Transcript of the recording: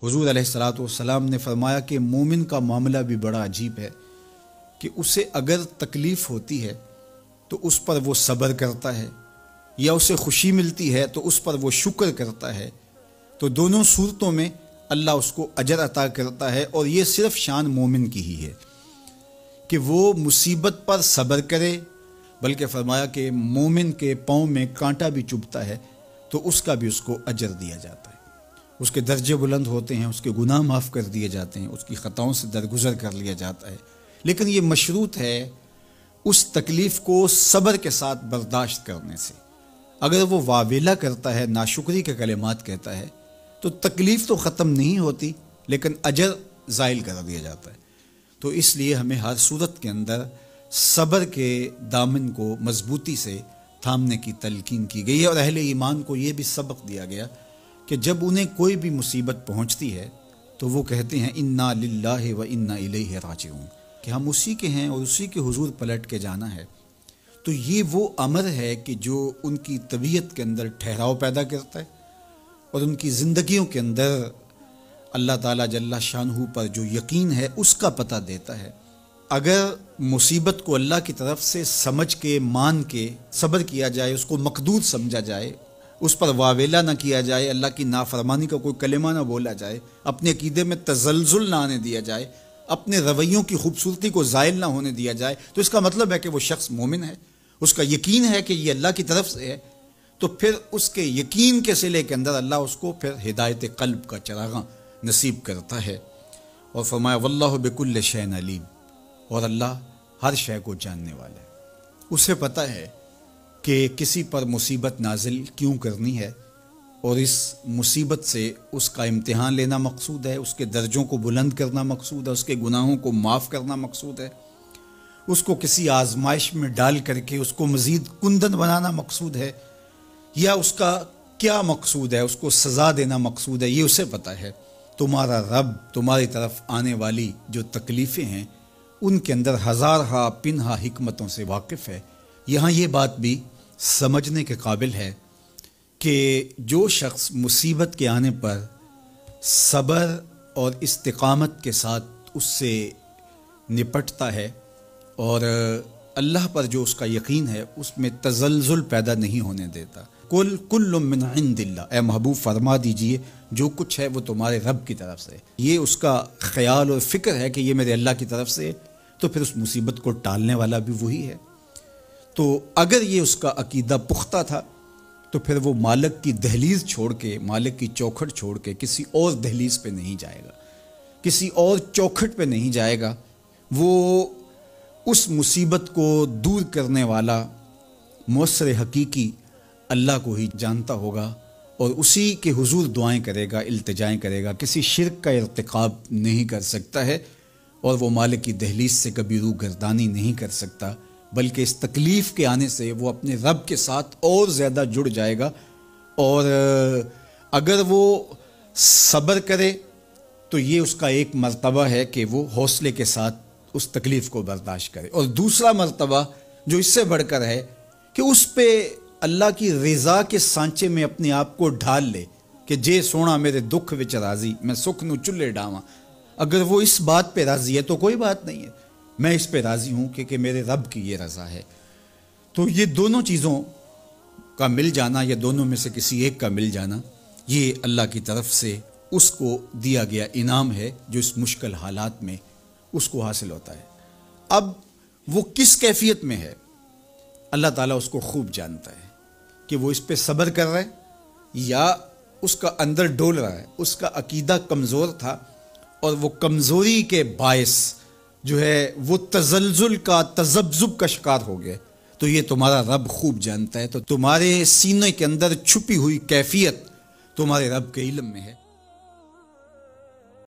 حضور علیہ الصلوۃ والسلام نے فرمایا کہ مومن کا معاملہ بھی بڑا عجیب ہے کہ اسے اگر تکلیف ہوتی ہے تو اس پر وہ صبر کرتا ہے، یا اسے خوشی ملتی ہے تو اس پر وہ شکر کرتا ہے، تو دونوں صورتوں میں اللہ اس کو اجر عطا کرتا ہے۔ اور یہ صرف شان مومن کی ہی ہے کہ وہ مصیبت پر صبر کرے، بلکہ فرمایا کہ مومن کے پاؤں میں کانٹا بھی چبھتا ہے تو اس کا بھی اس کو اجر دیا جاتا ہے، اس کے درجے بلند ہوتے ہیں، اس کے گناہ معاف کر دیے جاتے ہیں، اس کی خطاؤں سے درگزر کر لیا جاتا ہے۔ لیکن یہ مشروط ہے اس تکلیف کو صبر کے ساتھ برداشت کرنے سے۔ اگر وہ واویلا کرتا ہے، ناشکری کے کلمات کہتا ہے، تو تکلیف تو ختم نہیں ہوتی لیکن اجر زائل کر دیا جاتا ہے۔ تو اس لیے ہمیں ہر صورت کے اندر صبر کے دامن کو مضبوطی سے تھامنے کی تلقین کی گئی ہے، اور اہل ایمان کو یہ بھی سبق دیا گیا کہ جب انہیں کوئی بھی مصیبت پہنچتی ہے تو وہ کہتے ہیں انا للہ و انا الیہ راجعون، کہ ہم اسی کے ہیں اور اسی کے حضور پلٹ کے جانا ہے۔ تو یہ وہ امر ہے کہ جو ان کی طبیعت کے اندر ٹھہراؤ پیدا کرتا ہے اور ان کی زندگیوں کے اندر اللہ تعالیٰ جل شانہ پر جو یقین ہے اس کا پتہ دیتا ہے۔ اگر مصیبت کو اللہ کی طرف سے سمجھ کے مان کے صبر کیا جائے، اس کو مقدور سمجھا جائے، اس پر واویلا نہ کیا جائے، اللہ کی نافرمانی کا کوئی کلمہ نہ بولا جائے، اپنے عقیدے میں تزلزل نہ آنے دیا جائے، اپنے رویوں کی خوبصورتی کو زائل نہ ہونے دیا جائے، تو اس کا مطلب ہے کہ وہ شخص مومن ہے، اس کا یقین ہے کہ یہ اللہ کی طرف سے ہے۔ تو پھر اس کے یقین کے صلے کے اندر اللہ اس کو پھر ہدایت قلب کا چراغاں نصیب کرتا ہے۔ اور فرمایا واللہ بکل شیء علیم، اور اللہ ہر شے کو جاننے والا ہے، اسے پتہ ہے کہ کسی پر مصیبت نازل کیوں کرنی ہے، اور اس مصیبت سے اس کا امتحان لینا مقصود ہے، اس کے درجوں کو بلند کرنا مقصود ہے، اس کے گناہوں کو معاف کرنا مقصود ہے، اس کو کسی آزمائش میں ڈال کر کے اس کو مزید کندن بنانا مقصود ہے، یا اس کا کیا مقصود ہے، اس کو سزا دینا مقصود ہے، یہ اسے پتہ ہے۔ تمہارا رب تمہاری طرف آنے والی جو تکلیفیں ہیں ان کے اندر ہزارہا پنہا حکمتوں سے واقف ہے۔ یہاں یہ بات بھی سمجھنے کے قابل ہے کہ جو شخص مصیبت کے آنے پر صبر اور استقامت کے ساتھ اس سے نپٹتا ہے اور اللہ پر جو اس کا یقین ہے اس میں تزلزل پیدا نہیں ہونے دیتا، کل من عند اللہ، اے محبوب فرما دیجئے جو کچھ ہے وہ تمہارے رب کی طرف سے، یہ اس کا خیال اور فکر ہے کہ یہ میرے اللہ کی طرف سے، تو پھر اس مصیبت کو ٹالنے والا بھی وہی ہے۔ تو اگر یہ اس کا عقیدہ پختہ تھا تو پھر وہ مالک کی دہلیز چھوڑ کے، مالک کی چوکھٹ چھوڑ کے کسی اور دہلیز پہ نہیں جائے گا، کسی اور چوکھٹ پہ نہیں جائے گا، وہ اس مصیبت کو دور کرنے والا مؤثر حقیقی اللہ کو ہی جانتا ہوگا، اور اسی کے حضور دعائیں کرے گا، التجائیں کرے گا، کسی شرک کا ارتکاب نہیں کر سکتا ہے، اور وہ مالک کی دہلیز سے کبھی روح گردانی نہیں کر سکتا، بلکہ اس تکلیف کے آنے سے وہ اپنے رب کے ساتھ اور زیادہ جڑ جائے گا۔ اور اگر وہ صبر کرے تو یہ اس کا ایک مرتبہ ہے کہ وہ حوصلے کے ساتھ اس تکلیف کو برداشت کرے، اور دوسرا مرتبہ جو اس سے بڑھ کر ہے کہ اس پہ اللہ کی رضا کے سانچے میں اپنے آپ کو ڈھال لے کہ جے سونا میرے دکھ وچ راضی، میں سکھ نو چلے ڈاواں۔ اگر وہ اس بات پہ راضی ہے تو کوئی بات نہیں ہے، میں اس پہ راضی ہوں کہ میرے رب کی یہ رضا ہے۔ تو یہ دونوں چیزوں کا مل جانا، یا دونوں میں سے کسی ایک کا مل جانا، یہ اللہ کی طرف سے اس کو دیا گیا انعام ہے جو اس مشکل حالات میں اس کو حاصل ہوتا ہے۔ اب وہ کس کیفیت میں ہے اللہ تعالیٰ اس کو خوب جانتا ہے، کہ وہ اس پہ صبر کر رہا ہے یا اس کا اندر ڈول رہا ہے، اس کا عقیدہ کمزور تھا اور وہ کمزوری کے باعث جو ہے وہ تزلزل کا، تذبذب کا شکار ہو گئے، تو یہ تمہارا رب خوب جانتا ہے۔ تو تمہارے سینے کے اندر چھپی ہوئی کیفیت تمہارے رب کے علم میں ہے۔